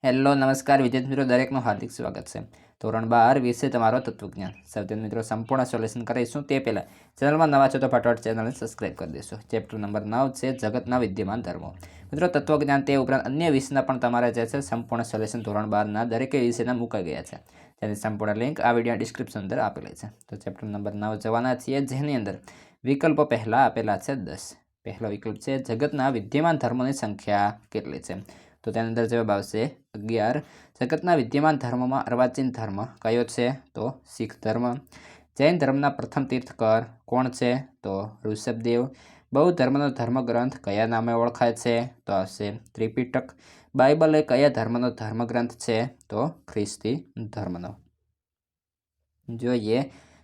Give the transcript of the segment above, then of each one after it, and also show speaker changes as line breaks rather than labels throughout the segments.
Hello નમસ્કાર વિદ્યાર્થી મિત્રો, દરેકનું હાર્દિક સ્વાગત છે. ધોરણ 12 વિશે તમારો તત્વજ્ઞાન. સૌથી મિત્રો સંપૂર્ણ સોલ્યુશન કરીશું તે પહેલાં ચેનલમાં નવા છો તો ફટાફટ ચેનલને સબસ્ક્રાઇબ કરી દેશો. ચેપ્ટર નંબર 9 છે જગતના વિદ્યમાન ધર્મો. મિત્રો તત્વજ્ઞાન તે ઉપરાંત અન્ય વિષયના પણ તમારે જે છે સંપૂર્ણ સોલ્યુશન ધોરણ 12ના દરેક વિષયના મૂકાઈ ગયા છે, જેની સંપૂર્ણ લિંક આ વિડીયો ડિસ્ક્રિપ્શન અંદર આપેલી છે. તો ચેપ્ટર નંબર 9 જવાના છીએ, જેની અંદર વિકલ્પો પહેલાં આપેલા છે 10. પહેલો વિકલ્પ છે જગતના વિદ્યમાન ધર્મોની સંખ્યા કેટલી છે? તો તેની અંદર જવાબ આવશે 11. જગતના વિદ્યમાન ધર્મોમાં અર્વાચીન ધર્મ કયો છે? તો શીખ ધર્મ. જૈન ધર્મના પ્રથમ તીર્થકર કોણ છે? તો ઋષભદેવ. બૌદ્ધ ધર્મનો ધર્મગ્રંથ કયા નામે ઓળખાય છે? તો આવશે ત્રિપિટક. બાઇબલ એ કયા ધર્મનો ધર્મગ્રંથ છે? તો ખ્રિસ્તી ધર્મનો. જોઈએ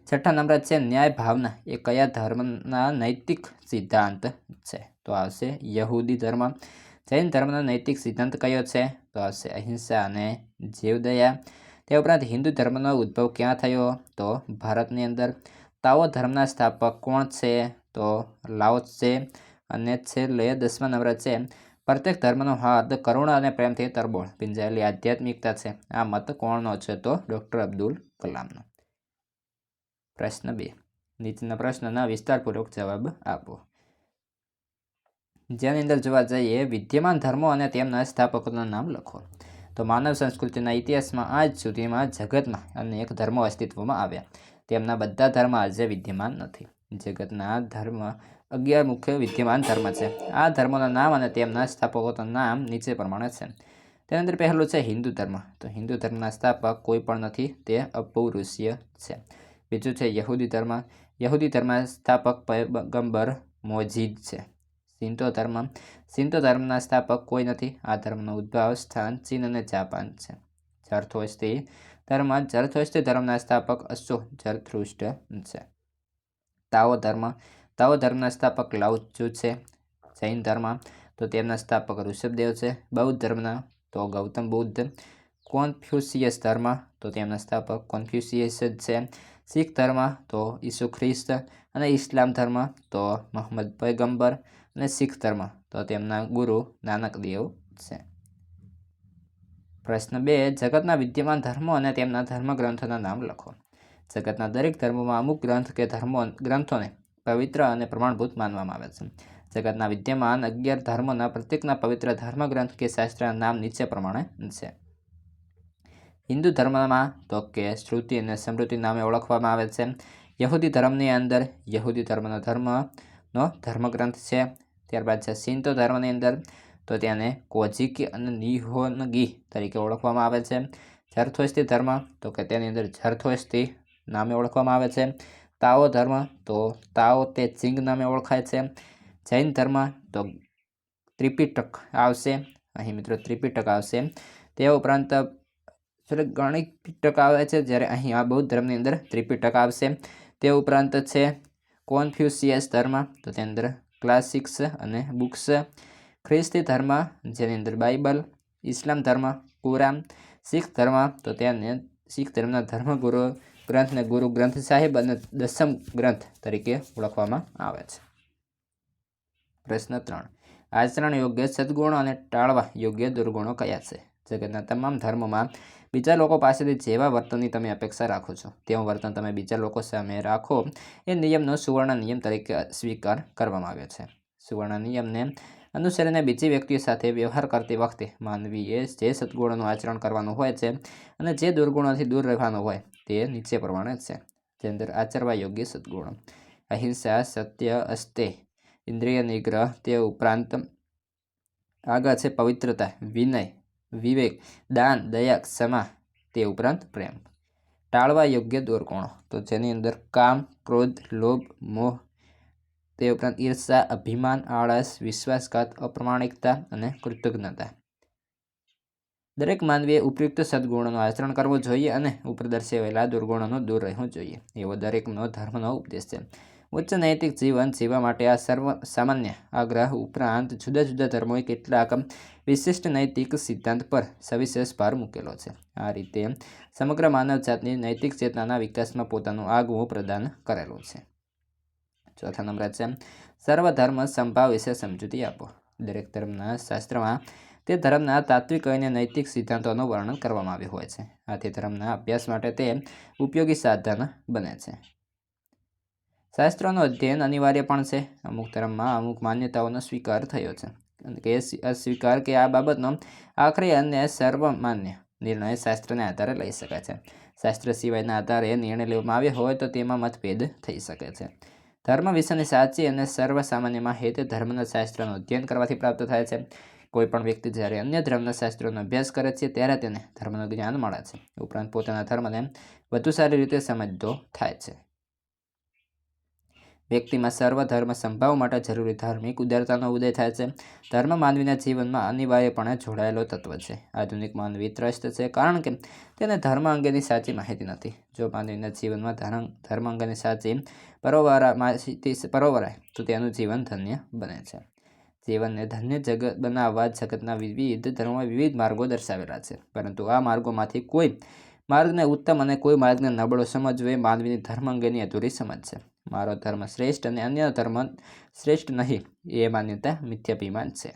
છઠ્ઠા નંબર છે ન્યાય ભાવના એ કયા ધર્મના નૈતિક સિદ્ધાંત છે? તો આવશે યહૂદી ધર્મ. જૈન ધર્મનો નૈતિક સિદ્ધાંત કયો છે? તો આવશે અહિંસા અને જીવદયા. તે ઉપરાંત હિન્દુ ધર્મનો ઉદ્ભવ ક્યાં થયો? તો ભારતની અંદર. તાઓ ધર્મના સ્થાપક કોણ છે? તો લાઓ ત્સે. અને છેલ્લે 10મા નંબર છે પ્રત્યેક ધર્મનો હાથ કરુણા અને પ્રેમથી તરબોળ ભીંજાયેલી આધ્યાત્મિકતા છે. આ મત કોણનો છે? તો ડૉક્ટર અબ્દુલ કલામનો. પ્રશ્ન 2. નીચેના પ્રશ્નના વિસ્તારપૂર્વક જવાબ આપો. જેની અંદર જોવા જઈએ વિદ્યમાન ધર્મો અને તેમના સ્થાપકોના નામ લખો. તો માનવ સંસ્કૃતિના ઇતિહાસમાં આજ સુધીમાં જગતમાં અનેક ધર્મો અસ્તિત્વમાં આવ્યા. તેમના બધા ધર્મ આજે વિદ્યમાન નથી. જગતના ધર્મ 11 મુખ્ય વિદ્યમાન ધર્મ છે. આ ધર્મોના નામ અને તેમના સ્થાપકોના નામ નીચે પ્રમાણે છે. તેની અંદર પહેલું છે હિન્દુ ધર્મ. તો હિન્દુ ધર્મના સ્થાપક કોઈ પણ નથી, તે અપૌરુષીય છે. બીજું છે યહૂદી ધર્મ. યહૂદી ધર્મના સ્થાપક પયગંબર મોજીદ છે. શિન્તો ધર્મ. શિન્તો ધર્મના સ્થાપક કોઈ નથી. આ ધર્મનો ઉદ્ભવ સ્થાન ચીન અને જાપાન છે. ઝરથોસ્ત્રી ધર્મ. ઝરથોસ્ત્રી ધર્મના સ્થાપક અશોક ઝરથુષ્ટ્ર છે. તાઓ ધર્મ. તાઓ ધર્મના સ્થાપક લાઓ ત્ઝુ છે. જૈન ધર્મ. તો તેમના સ્થાપક ઋષભદેવ છે. બૌદ્ધ ધર્મના તો ગૌતમ બુદ્ધ. કોન્ફ્યુશિયસ ધર્મ. તો તેમના સ્થાપક કોન્ફ્યુશિયસ જ છે. શીખ ધર્મ તો ઈસુ ખ્રિસ્ત. અને ઇસ્લામ ધર્મ તો મોહમ્મદ પયગંબર. અને શીખ ધર્મ તો તેમના ગુરુ નાનક દેવ છે. પ્રશ્ન 2. જગતના વિદ્યમાન ધર્મો અને તેમના ધર્મગ્રંથોના નામ લખો. જગતના દરેક ધર્મોમાં અમુક ગ્રંથ કે ગ્રંથોને પવિત્ર અને પ્રમાણભૂત માનવામાં આવે છે. જગતના વિદ્યમાન 11 ધર્મોના પ્રત્યેકના પવિત્ર ધર્મગ્રંથ કે શાસ્ત્રના નામ નીચે પ્રમાણે છે. હિન્દુ ધર્મમાં તો કે શ્રુતિ અને સ્મૃતિ નામે ઓળખવામાં આવે છે. યહૂદી ધર્મની અંદર યહૂદી ધર્મનો ધર્મગ્રંથ છે. ત્યારબાદ છે શિન્તો ધર્મની અંદર તો તેને કોજીકી અને નિહોનગી તરીકે ઓળખવામાં આવે છે. ઝરથોસ્ત્રી ધર્મ તો કે તેની અંદર ઝરથોસ્ત્રી નામે ઓળખવામાં આવે છે. તાઓ ધર્મ તો તાઓ તે ચિંગ નામે ઓળખાય છે. જૈન ધર્મ તો ત્રિપિટક આવશે. અહીં મિત્રો ત્રિપિટક આવશે. તે ઉપરાંત ગણિત પિટક આવે છે, જ્યારે અહીં આ બૌદ્ધ ધર્મની અંદર ત્રિપિટક આવશે. તે ઉપરાંત છે કોન્ફ્યુશિયસ ધર્મ તો તેની અંદર ક્લાસિક્સ અને બુક્સ. ખ્રિસ્તી ધર્મ જેની અંદર બાઇબલ. ઇસ્લામ ધર્મ કુરાન. શીખ ધર્મ તો તેને શીખ ધર્મના ધર્મગુરુ ગ્રંથને ગુરુ ગ્રંથ સાહિબ અને દસમ ગ્રંથ તરીકે ઓળખવામાં આવે છે. પ્રશ્ન 3. આચરણ યોગ્ય સદ્ગુણો અને ટાળવા યોગ્ય દુર્ગુણો કયા છે? જગતના તમામ ધર્મોમાં બીજા લોકો પાસેથી જેવા વર્તનની તમે અપેક્ષા રાખો છો તેવું વર્તન તમે બીજા લોકો સામે રાખો એ નિયમનો સુવર્ણ નિયમ તરીકે સ્વીકાર કરવામાં આવ્યો છે. સુવર્ણ નિયમને અનુસરીને બીજી વ્યક્તિઓ સાથે વ્યવહાર કરતી વખતે માનવીએ જે સદ્ગુણોનું આચરણ કરવાનું હોય છે અને જે દુર્ગુણોથી દૂર રહેવાનું હોય તે નીચે પ્રમાણે છે. જેની અંદર આચરવા યોગ્ય સદ્ગુણો: અહિંસા, સત્ય, અસ્તે, ઇન્દ્રિય નિગ્રહ. તે ઉપરાંત આગળ છે પવિત્રતા, વિનય, વિવેક, દાન, દયા, ક્ષમા. તે ઉપરાંત પ્રેમ. ટાળવા યોગ્ય દુર્ગુણો તો જેની અંદર કામ, ક્રોધ, લોભ, મોહ. તે ઉપરાંત ઈર્ષા, અભિમાન, આળસ, વિશ્વાસઘાત, અપ્રામાણિકતા અને કૃતજ્ઞતા. દરેક માનવીએ ઉપયુક્ત સદ્ગુણોનું આચરણ કરવું જોઈએ અને ઉપર દર્શાવેલા દુર્ગુણોનું દૂર રહેવું જોઈએ એવો દરેકનો ધર્મનો ઉપદેશ છે. ઉચ્ચ નૈતિક જીવન જીવવા માટે આ સર્વ સામાન્ય આગ્રહ ઉપરાંત જુદા જુદા ધર્મોએ કેટલાક વિશિષ્ટ નૈતિક સિદ્ધાંત પર સવિશેષ ભાર મૂકેલો છે. આ રીતે સમગ્ર માનવજાતની નૈતિક ચેતનાના વિકાસમાં પોતાનું આગવું પ્રદાન કરેલું છે. ચોથા નંબર છે સર્વધર્મ સમભાવ વિશે સમજૂતી આપો. દરેક ધર્મના શાસ્ત્રમાં તે ધર્મના તાત્વિક અને નૈતિક સિદ્ધાંતોનું વર્ણન કરવામાં આવ્યું હોય છે. આથી ધર્મના અભ્યાસ માટે તે ઉપયોગી સાધન બને છે. શાસ્ત્રોનું અધ્યયન અનિવાર્ય પણ છે. અમુક ધર્મમાં અમુક માન્યતાઓનો સ્વીકાર થયો છે કે અસ્વીકાર કે આ બાબતનો આખરી અને સર્વમાન્ય નિર્ણય શાસ્ત્રને આધારે લઈ શકાય છે. શાસ્ત્ર સિવાયના આધારે નિર્ણય લેવામાં આવ્યો હોય તો તેમાં મતભેદ થઈ શકે છે. ધર્મ વિશેની સાચી અને સર્વસામાન્ય માહિતી ધર્મના શાસ્ત્રનું અધ્યયન કરવાથી પ્રાપ્ત થાય છે. કોઈપણ વ્યક્તિ જ્યારે અન્ય ધર્મના શાસ્ત્રોનો અભ્યાસ કરે છે ત્યારે તેને ધર્મનું જ્ઞાન મળે છે. ઉપરાંત પોતાના ધર્મને વધુ સારી રીતે સમજતો થાય છે. વ્યક્તિમાં સર્વધર્મ સંભાવ માટે જરૂરી ધાર્મિક ઉદારતાનો ઉદય થાય છે. ધર્મ માનવીના જીવનમાં અનિવાર્યપણે જોડાયેલો તત્વ છે. આધુનિક માનવી ત્રસ્ત છે કારણ કે તેને ધર્મ અંગેની સાચી માહિતી નથી. જો માનવીના જીવનમાં ધર્મ અંગેની સાચી માહિતી પરોવરાય તો તેનું જીવન ધન્ય બને છે. જીવનને ધન્ય જગત બનાવવા જગતના વિવિધ ધર્મોએ વિવિધ માર્ગો દર્શાવેલા છે, પરંતુ આ માર્ગોમાંથી કોઈ માર્ગને ઉત્તમ અને કોઈ માર્ગને નબળો સમજવો એ માનવીની ધર્મ અંગેની અધૂરી સમજ છે. મારો ધર્મ શ્રેષ્ઠ અને અન્ય ધર્મ શ્રેષ્ઠ નહીં એ માન્યતા મિથ્યાભિમાન છે.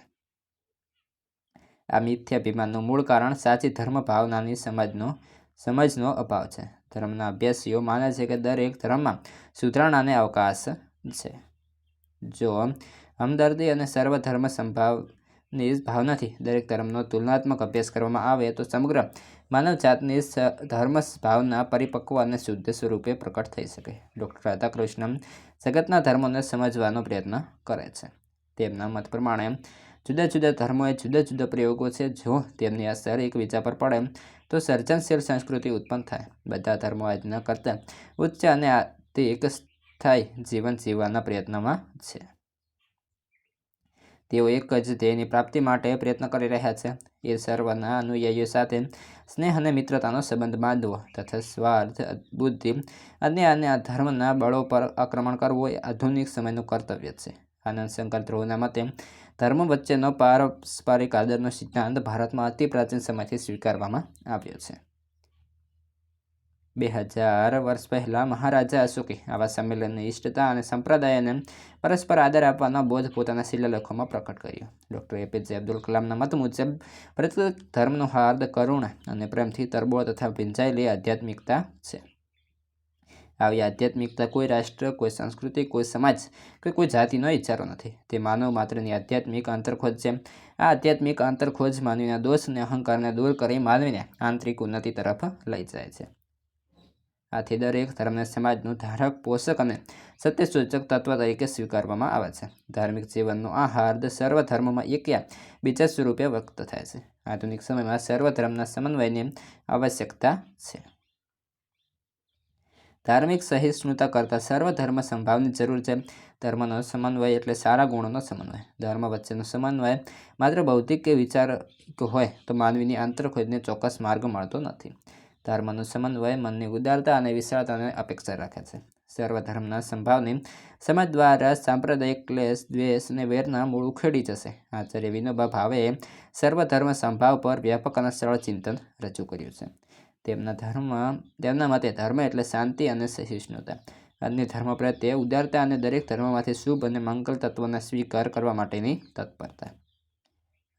આ મિથ્યાભિમાનનું મૂળ કારણ સાચી ધર્મ ભાવનાની સમજનો અભાવ છે. ધર્મના અભ્યાસીઓ માને છે કે દરેક ધર્મમાં સુધારણાને અવકાશ છે. જો હમદર્દી અને સર્વધર્મ સંભાવની ભાવનાથી દરેક ધર્મનો તુલનાત્મક અભ્યાસ કરવામાં આવે તો સમગ્ર માનવજાતની ધર્મ ભાવના પરિપક્વ અને શુદ્ધ સ્વરૂપે પ્રકટ થઈ શકે. ડૉક્ટર રાધાકૃષ્ણન જગતના ધર્મોને સમજવાનો પ્રયત્ન કરે છે. તેમના મત પ્રમાણે જુદા જુદા ધર્મોએ જુદા જુદા પ્રયોગો છે. જો તેમની અસર એકબીજા પર પડે તો સર્જનશીલ સંસ્કૃતિ ઉત્પન્ન થાય. બધા ધર્મો આજના કરતાં ઉચ્ચ અને એક સ્થાયી જીવન જીવવાના પ્રયત્નમાં છે. તેઓ એક જ ધ્યેયની પ્રાપ્તિ માટે પ્રયત્ન કરી રહ્યા છે. એ સર્વના અનુયાયીઓ સાથે સ્નેહ અને મિત્રતાનો સંબંધ બાંધવો તથા સ્વાર્થ બુદ્ધિ અને ધર્મના બળો પર આક્રમણ કરવું એ આધુનિક સમયનું કર્તવ્ય છે. આનંદ શંકર ધ્રુવના મતે ધર્મ વચ્ચેનો પારસ્પરિક આદરનો સિદ્ધાંત ભારતમાં અતિ પ્રાચીન સમયથી સ્વીકારવામાં આવ્યો છે. 2000 વર્ષ પહેલાં મહારાજા અશોકે આવા સંમેલનની ઇષ્ટતા અને સંપ્રદાયને પરસ્પર આદર આપવાનો બોધ પોતાના શિલાલેખોમાં પ્રકટ કર્યો. ડૉક્ટર APJ અબ્દુલ કલામના મત મુજબ પ્રત્યેક ધર્મનું હાર્દ કરુણા અને પ્રેમથી તરબોળ તથા ભીંજાયેલી આધ્યાત્મિકતા છે. આવી આધ્યાત્મિકતા કોઈ રાષ્ટ્ર, કોઈ સંસ્કૃતિ, કોઈ સમાજ કે કોઈ જાતિનો ઇચારો નથી. તે માનવ માત્રની આધ્યાત્મિક આંતરખોજ છે. આ આધ્યાત્મિક આંતરખોજ માનવીના દોષ અને અહંકારને દૂર કરી માનવીને આંતરિક ઉન્નતિ તરફ લઈ જાય છે. આથી દરેક ધર્મને સમાજનું ધારક, પોષક અને સત્યસૂચક તત્વ તરીકે સ્વીકારવામાં આવે છે. ધાર્મિક જીવનનો આ હાર્દ સર્વ ધર્મમાં એક યા બીજા સ્વરૂપે વ્યક્ત થાય છે. આધુનિક સમયમાં સર્વધર્મના સમન્વયની આવશ્યકતા છે. ધાર્મિક સહિષ્ણુતા કરતાં સર્વધર્મ સંભાવની જરૂર છે. ધર્મનો સમન્વય એટલે સારા ગુણોનો સમન્વય. ધર્મ વચ્ચેનો સમન્વય માત્ર બૌદ્ધિક કે વિચારિક હોય તો માનવીની આંતરખોજને ચોક્કસ માર્ગ મળતો નથી. ધર્મનો સમન્વય મનની ઉદારતા અને વિશાળતાને અપેક્ષા રાખે છે. સર્વધર્મના સંભાવની સમજ દ્વારા સાંપ્રદાયિક ક્લેશ, દ્વેષ અને વેરના મૂળ ઉખેડી જશે. આચાર્ય વિનોબા ભાવેએ સર્વધર્મ સંભાવ પર વ્યાપક અને સરળ ચિંતન રજૂ કર્યું છે. તેમના મતે ધર્મ એટલે શાંતિ અને સહિષ્ણુતા, અન્ય ધર્મ પ્રત્યે ઉદારતા અને દરેક ધર્મમાંથી શુભ અને મંગલ તત્વોના સ્વીકાર કરવા માટેની તત્પરતા.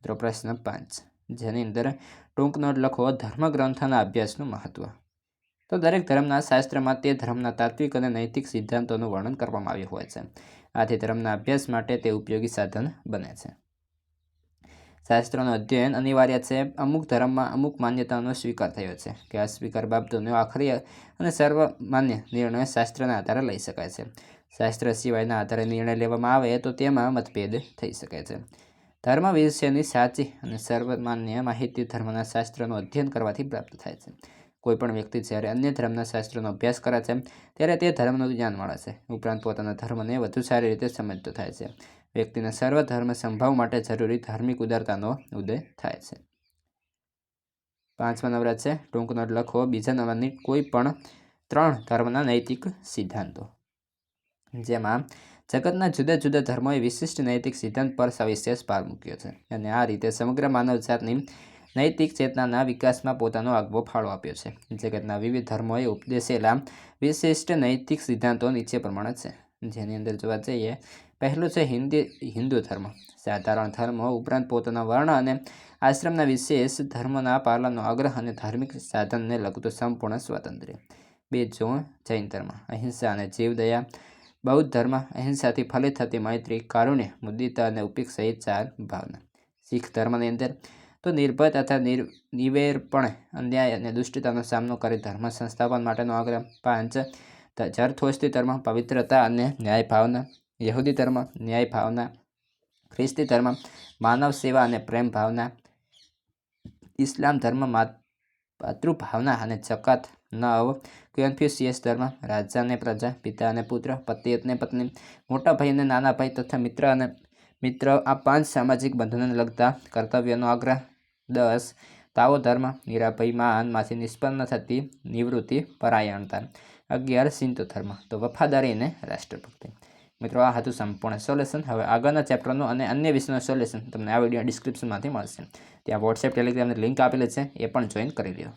પ્રશ્ન 5, જેની અંદર ટૂંક નોટ લખો. ધર્મગ્રંથોના અભ્યાસનું મહત્વ. તો દરેક ધર્મના શાસ્ત્રમાં તે ધર્મના તાત્વિક અને નૈતિક સિદ્ધાંતોનું વર્ણન કરવામાં આવ્યું હોય છે. આથી ધર્મના અભ્યાસ માટે તે ઉપયોગી સાધન બને છે. શાસ્ત્રોનું અધ્યયન અનિવાર્ય છે. અમુક ધર્મમાં અમુક માન્યતાઓનો સ્વીકાર થયો છે કે અસ્વીકાર બાબતોનો આખરી અને સર્વમાન્ય નિર્ણય શાસ્ત્રના આધારે લઈ શકાય છે. શાસ્ત્ર સિવાયના આધારે નિર્ણય લેવામાં આવે તો તેમાં મતભેદ થઈ શકે છે. ધર્મ વિશેની સાચી અને સર્વમાન્ય માહિતી ધર્મના શાસ્ત્રનું અધ્યયન કરવાથી પ્રાપ્ત થાય છે. કોઈપણ વ્યક્તિ જ્યારે અન્ય ધર્મના શાસ્ત્રોનો અભ્યાસ કરે છે ત્યારે તે ધર્મનું જ્ઞાન મળે છે. ઉપરાંત પોતાના ધર્મને વધુ સારી રીતે સમજતો થાય છે. વ્યક્તિને સર્વધર્મ સંભાવ માટે જરૂરી ધાર્મિક ઉદારતાનો ઉદય થાય છે. 5મા નંબર છે ટૂંક નોટ લખો. બીજા નંબરની કોઈ પણ 3 ધર્મના નૈતિક સિદ્ધાંતો. જેમાં જગતના જુદા જુદા ધર્મોએ વિશિષ્ટ નૈતિક સિદ્ધાંત પર સવિશેષ ભાર મૂક્યો છે અને આ રીતે સમગ્ર માનવજાતની નૈતિક ચેતનાના વિકાસમાં પોતાનો આગવો ફાળો આપ્યો છે. જગતના વિવિધ ધર્મોએ ઉપદેશેલા વિશિષ્ટ નૈતિક સિદ્ધાંતો નીચે પ્રમાણે છે. જેની અંદર જોવા જઈએ પહેલું છે હિન્દુ ધર્મ. સાધારણ ધર્મ ઉપરાંત પોતાના વર્ણ અને આશ્રમના વિશેષ ધર્મના પાલનનો આગ્રહ અને ધાર્મિક સાધનને લગતું સંપૂર્ણ સ્વાતંત્ર્ય. 2. જૈન ધર્મ. અહિંસા અને જીવદયા. બૌદ્ધ ધર્મ. અહિંસાથી ફલિત થતી મૈત્રી, કારુણ્ય, મુદિતા અને ઉપેક્ષા એ 4 ભાવના. શીખ ધર્મની અંદર તો નિર્ભય તથા નિવેરપણે અન્યાય અને દુષ્ટતાનો સામનો કરી ધર્મ સંસ્થાપન માટેનો આગ્રહ. 5. ઝરથોસ્તી ધર્મ. પવિત્રતા અને ન્યાય ભાવના. યહૂદી ધર્મ. ન્યાય ભાવના. ખ્રિસ્તી ધર્મ. માનવ સેવા અને પ્રેમ ભાવના. ઇસ્લામ ધર્મ. માતૃભાવના અને જકાત. 9. કન્ફ્યુશિયસ ધર્મ. રાજા અને પ્રજા, પિતા અને પુત્ર, પતિ અને પત્ની, મોટા ભાઈ અને નાના ભાઈ તથા મિત્ર આ 5 સામાજિક બંધનોને લગતા કર્તવ્યનો આગ્રહ. 10. તાઓ ધર્મ. નિરાભયમાનમાંથી નિષ્પન્ન થતી નિવૃત્તિ પરાયણતા. 11. શિન્તો ધર્મ. તો વફાદારી અને રાષ્ટ્રભક્તિ. મિત્રો, આ હતું સંપૂર્ણ સોલ્યુશન. હવે આગળના ચેપ્ટરનું અને અન્ય વિષયનું સોલ્યુશન તમને આ વિડીયો ડિસ્ક્રિપ્શનમાંથી મળશે. ત્યાં વોટ્સએપ, ટેલિગ્રામની લિંક આપેલી છે, એ પણ જોઈન કરી લો.